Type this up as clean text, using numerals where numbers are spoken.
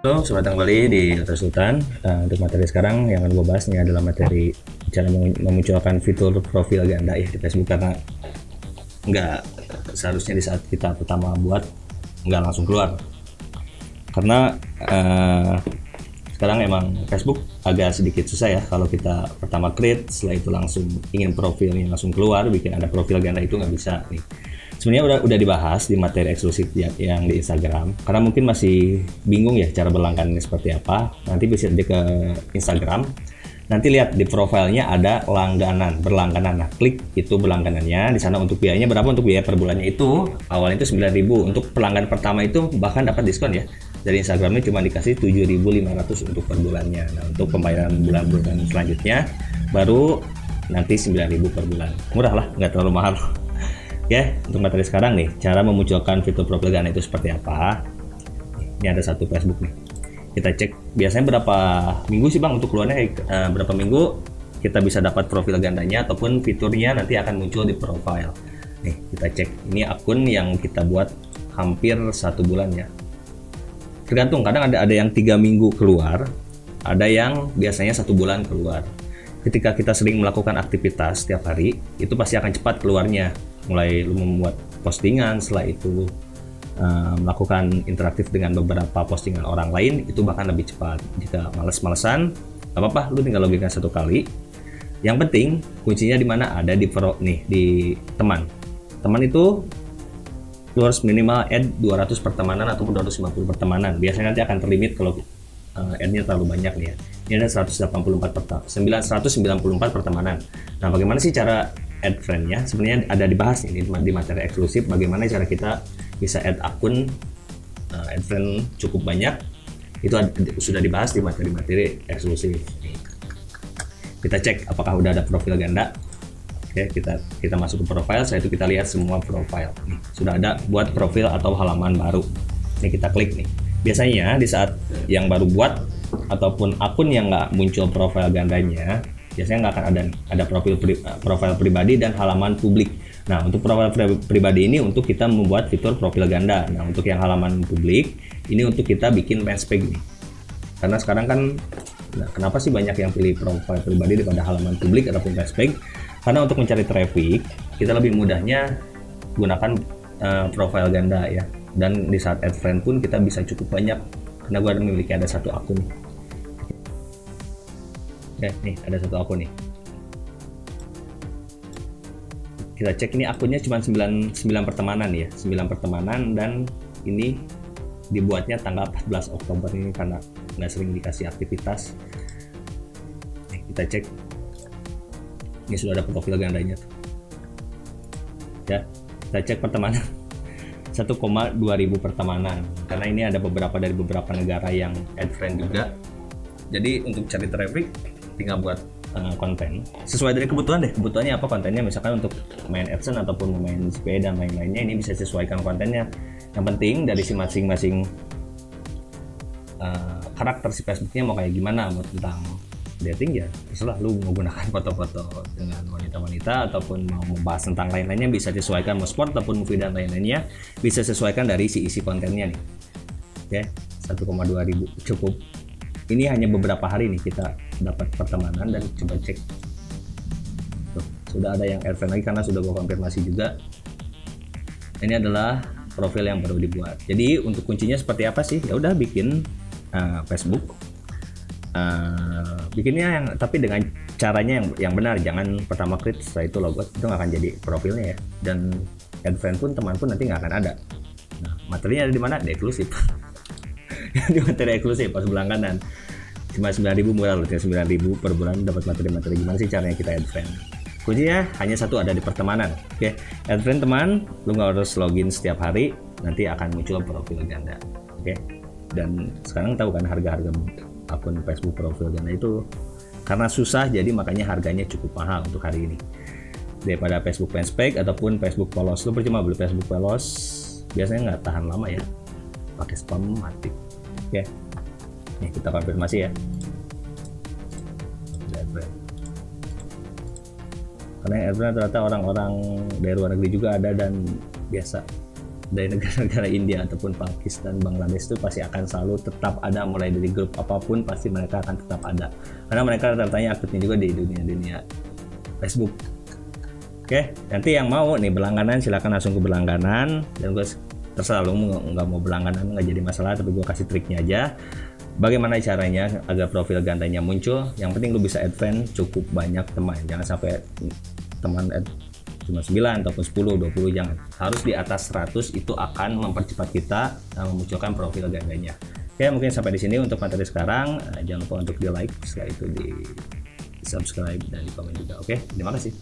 Halo, selamat datang kembali di Dr. Sultan. Untuk materi sekarang yang akan gue bahas ini adalah materi cara memunculkan fitur profil ganda ya di Facebook, karena nggak seharusnya di saat kita pertama buat nggak langsung keluar. Karena sekarang emang Facebook agak sedikit susah ya kalau kita pertama create, setelah itu langsung ingin profilnya langsung keluar, bikin ada profil ganda itu nggak bisa nih. Sebenarnya udah dibahas di materi eksklusif yang di Instagram, karena mungkin masih bingung ya cara berlangganannya seperti apa. Nanti bisa aja ke Instagram, nanti lihat di profilnya ada berlangganan. Nah, klik itu berlangganannya. Di sana untuk biayanya berapa, untuk biaya per bulannya itu awalnya itu 9.000. Untuk pelanggan pertama itu bahkan dapat diskon ya. Dari Instagramnya cuma dikasih 7.500 untuk per bulannya. Nah, untuk pembayaran bulan-bulan selanjutnya baru nanti 9.000 per bulan. Murah lah, nggak terlalu mahal. Oke, untuk materi sekarang nih, cara memunculkan fitur profil ganda itu seperti apa. Ini ada satu Facebook nih. Kita cek biasanya berapa minggu sih bang untuk keluarnya, berapa minggu kita bisa dapat profil gandanya ataupun fiturnya nanti akan muncul di profile. Nih, kita cek. Ini akun yang kita buat hampir 1 bulan ya. Tergantung, kadang ada yang 3 minggu keluar, ada yang biasanya 1 bulan keluar. Ketika kita sering melakukan aktivitas setiap hari, itu pasti akan cepat keluarnya. Mulai lu membuat postingan, setelah itu melakukan interaktif dengan beberapa postingan orang lain, itu bahkan lebih cepat. Jika males-malesan, gak apa-apa, lu tinggal login 1 kali. Yang penting kuncinya di mana? Ada di teman. Teman itu lu harus minimal add 200 pertemanan ataupun 250 pertemanan. Biasanya nanti akan terlimit kalau add-nya terlalu banyak nih ya. Ini ada 994 pertemanan. Nah, bagaimana sih cara add friend-nya? Sebenarnya ada dibahas nih di materi eksklusif, bagaimana cara kita bisa add akun, add friend cukup banyak. Itu sudah dibahas di materi-materi eksklusif. Kita cek apakah udah ada profil ganda. Oke, kita masuk ke profile, setelah itu kita lihat semua profile. Nih, sudah ada buat profil atau halaman baru. Ini kita klik nih. Biasanya di saat yang baru buat ataupun akun yang nggak muncul profil gandanya, biasanya nggak akan ada profil pribadi dan halaman publik. Nah, untuk profil pribadi ini untuk kita membuat fitur profil ganda. Nah, untuk yang halaman publik ini untuk kita bikin fanpage nih. Karena sekarang kan, nah, kenapa sih banyak yang pilih profil pribadi daripada halaman publik ataupun fanpage? Karena untuk mencari traffic kita lebih mudahnya gunakan profil ganda ya. Dan di saat add friend pun kita bisa cukup banyak, karena gue memiliki ada 1 akun nih. Oke, nih ada 1 akun nih. Kita cek, ini akunnya cuma 9 pertemanan ya, 9 pertemanan, dan ini dibuatnya tanggal 14 Oktober ini karena nggak sering dikasih aktivitas. Nih, kita cek, ini sudah ada profil gandanya tuh. Ya, kita cek pertemanan 1,2 ribu pertemanan, karena ini ada dari beberapa negara yang add friend juga. Jadi untuk cari traffic tinggal buat konten sesuai dari kebutuhannya apa kontennya. Misalkan untuk main AdSense ataupun main sepeda main lainnya, ini bisa sesuaikan kontennya. Yang penting dari si masing-masing karakter si Facebooknya mau kayak gimana. Mau tentang dating ya terserah, lu mau gunakan foto-foto dengan wanita-wanita ataupun mau membahas tentang lain-lainnya bisa disesuaikan, mau sport ataupun movie dan lain-lainnya bisa sesuaikan dari si isi kontennya nih. Oke, 1,2 ribu cukup. Ini hanya beberapa hari nih kita dapat pertemanan, dan coba cek tuh, sudah ada yang add friend lagi karena sudah gua konfirmasi juga. Ini adalah profil yang baru dibuat. Jadi untuk kuncinya seperti apa sih? Ya udah, bikin Facebook, bikinnya yang tapi dengan caranya yang benar. Jangan pertama create setelah itu logot, itu nggak akan jadi profilnya ya. Dan add friend pun, teman pun nanti nggak akan ada. Nah, materinya ada di mana? Di eksklusif. Di materi eksklusif pas berlangganan cuma 9.000, murah loh, 9.000 per bulan dapat materi-materi gimana sih caranya kita add friend. Kuncinya hanya satu, ada di pertemanan. Oke, add friend teman, lu nggak harus login setiap hari, nanti akan muncul profil ganda. Oke, dan sekarang tahu kan harga-harga akun Facebook profil ganda itu karena susah, jadi makanya harganya cukup mahal untuk hari ini daripada Facebook fanpage ataupun Facebook polos. Lu percuma beli Facebook polos, biasanya nggak tahan lama ya, pakai spam mati. Oke, nih kita konfirmasi ya. Karena yang ternyata orang-orang dari luar negeri juga ada dan biasa dari negara-negara India ataupun Pakistan, Bangladesh itu pasti akan selalu tetap ada, mulai dari grup apapun pasti mereka akan tetap ada, karena mereka rata-ratanya aktifnya juga di dunia Facebook. Oke, nanti yang mau nih berlangganan silakan langsung ke berlangganan, dan gue terserah lu nggak mau berlangganan nggak jadi masalah, tapi gue kasih triknya aja bagaimana caranya agar profil gandanya muncul. Yang penting lu bisa advance cukup banyak teman, jangan sampai teman cuma 9 ataupun 10, 20, jangan. Harus di atas 100, itu akan mempercepat kita memunculkan profil gandanya. Oke, mungkin sampai di sini untuk materi sekarang. Jangan lupa untuk di like, setelah itu di subscribe dan di komen juga. Oke, terima kasih.